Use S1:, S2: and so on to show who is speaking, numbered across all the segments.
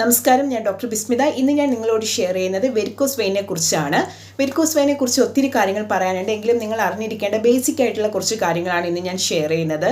S1: നമസ്കാരം, ഞാൻ ഡോക്ടർ ബിസ്മിത. ഇന്ന് ഞാൻ നിങ്ങളോട് ഷെയർ ചെയ്യുന്നത് വെരിക്കോസ് വെയിനെ കുറിച്ചാണ്. വെരിക്കോസ് വെയിനെ കുറിച്ച് ഒത്തിരി കാര്യങ്ങൾ പറയാനുണ്ട്, എങ്കിലും നിങ്ങൾ അറിഞ്ഞിരിക്കേണ്ട ബേസിക് ആയിട്ടുള്ള കുറച്ച് കാര്യങ്ങളാണ് ഇന്ന് ഞാൻ ഷെയർ ചെയ്യുന്നത്.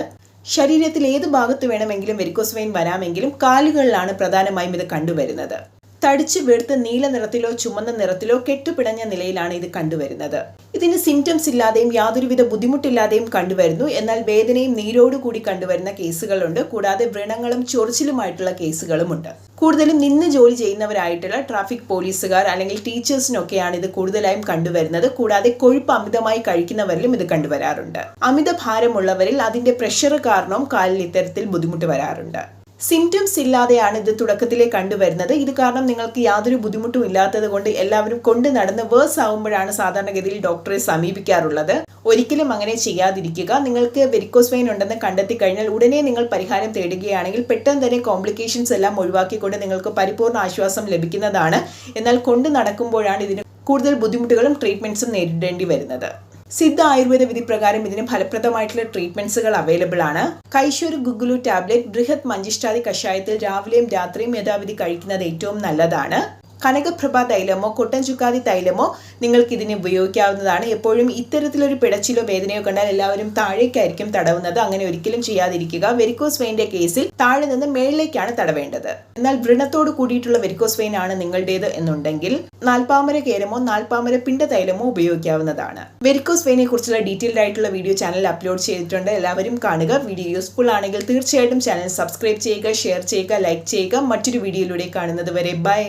S1: ശരീരത്തിൽ ഏത് ഭാഗത്ത് വേണമെങ്കിലും വെരിക്കോസ് വെയിൻ വരാമെങ്കിലും കാലുകളിലാണ് പ്രധാനമായും ഇത് കണ്ടുവരുന്നത്. തടിച്ച് വെളുത്ത നീല നിറത്തിലോ ചുമന്ന നിറത്തിലോ കെട്ടുപിടഞ്ഞ നിലയിലാണ് ഇത് കണ്ടുവരുന്നത്. ഇതിന് സിംറ്റംസ് ഇല്ലാതെയും യാതൊരുവിധ ബുദ്ധിമുട്ടില്ലാതെയും കണ്ടുവരുന്നു. എന്നാൽ വേദനയും നീരോടുകൂടി കണ്ടുവരുന്ന കേസുകളുണ്ട്. കൂടാതെ വ്രണങ്ങളും ചൊറിച്ചിലുമായിട്ടുള്ള കേസുകളുമുണ്ട്. കൂടുതലും നിന്ന് ജോലി ചെയ്യുന്നവരായിട്ടുള്ള ട്രാഫിക് പോലീസുകാർ അല്ലെങ്കിൽ ടീച്ചേഴ്സിനൊക്കെയാണ് ഇത് കൂടുതലായും കണ്ടുവരുന്നത്. കൂടാതെ കൊഴുപ്പ് അമിതമായി കഴിക്കുന്നവരിലും ഇത് കണ്ടുവരാറുണ്ട്. അമിത ഭാരമുള്ളവരിൽ അതിന്റെ പ്രഷർ കാരണവും കാലിൽ ഇത്തരത്തിൽ ബുദ്ധിമുട്ട് വരാറുണ്ട്. സിംറ്റംസ് ഇല്ലാതെയാണ് ഇത് തുടക്കത്തിലെ കണ്ടുവരുന്നത്. ഇത് കാരണം നിങ്ങൾക്ക് യാതൊരു ബുദ്ധിമുട്ടും ഇല്ലാത്തത് കൊണ്ട് എല്ലാവരും കൊണ്ട് നടന്ന് വേഴ്സ് ആവുമ്പോഴാണ് സാധാരണഗതിയിൽ ഡോക്ടറെ സമീപിക്കാറുള്ളത്. ഒരിക്കലും അങ്ങനെ ചെയ്യാതിരിക്കുക. നിങ്ങൾക്ക് വെരിക്കോസ് വെയിൻ ഉണ്ടെന്ന് കണ്ടെത്തി കഴിഞ്ഞാൽ ഉടനെ നിങ്ങൾ പരിഹാരം തേടുകയാണെങ്കിൽ പെട്ടെന്ന് തന്നെ കോംപ്ലിക്കേഷൻസ് എല്ലാം ഒഴിവാക്കിക്കൊണ്ട് നിങ്ങൾക്ക് പരിപൂർണ്ണ ആശ്വാസം ലഭിക്കുന്നതാണ്. എന്നാൽ കൊണ്ട് നടക്കുമ്പോഴാണ് ഇതിന് കൂടുതൽ ബുദ്ധിമുട്ടുകളും ട്രീറ്റ്മെന്റ്സും നേരിടേണ്ടി വരുന്നത്. സിദ്ധ ആയുർവേദ വിധി പ്രകാരം ഇതിന് ഫലപ്രദമായിട്ടുള്ള ട്രീറ്റ്മെന്റ്സുകൾ അവൈലബിൾ ആണ്. കൈശോര് ഗുഗുലു ടാബ്ലറ്റ് ബൃഹത് മഞ്ചിഷ്ടാദി കഷായത്തിൽ രാവിലെയും രാത്രിയും യഥാവിധി കഴിക്കുന്നത് ഏറ്റവും നല്ലതാണ്. കനകപ്രഭ തൈലമോ കൊട്ടൻ ചുക്കാതി തൈലമോ നിങ്ങൾക്ക് ഇതിന് ഉപയോഗിക്കാവുന്നതാണ്. എപ്പോഴും ഇത്തരത്തിലൊരു പിടച്ചിലോ വേദനയോ കണ്ടാൽ എല്ലാവരും താഴേക്കായിരിക്കും തടവുന്നത്. അങ്ങനെ ഒരിക്കലും ചെയ്യാതിരിക്കുക. വെരിക്കോസ് വെയിന്റെ കേസിൽ താഴെ നിന്ന് മേളിലേക്കാണ് തടവേണ്ടത്. എന്നാൽ വ്രണത്തോട് കൂടിയിട്ടുള്ള വെരിക്കോസ് വെയിൻ ആണ് നിങ്ങളുടേത് എന്നുണ്ടെങ്കിൽ നാൽപ്പാമര കേരമോ നാൽപ്പാമര പിണ്ട തൈലമോ ഉപയോഗിക്കാവുന്നതാണ്. വെരിക്കോസ് വെയിനെ കുറിച്ചുള്ള ഡീറ്റെയിൽഡ് ആയിട്ടുള്ള വീഡിയോ ചാനൽ അപ്ലോഡ് ചെയ്തിട്ടുണ്ട്. എല്ലാവരും കാണുക. വീഡിയോ യൂസ്ഫുൾ ആണെങ്കിൽ തീർച്ചയായിട്ടും ചാനൽ സബ്സ്ക്രൈബ് ചെയ്യുക, ഷെയർ ചെയ്യുക, ലൈക്ക് ചെയ്യുക. മറ്റൊരു വീഡിയോയിലൂടെ കാണുന്നത് വരെ ബൈ.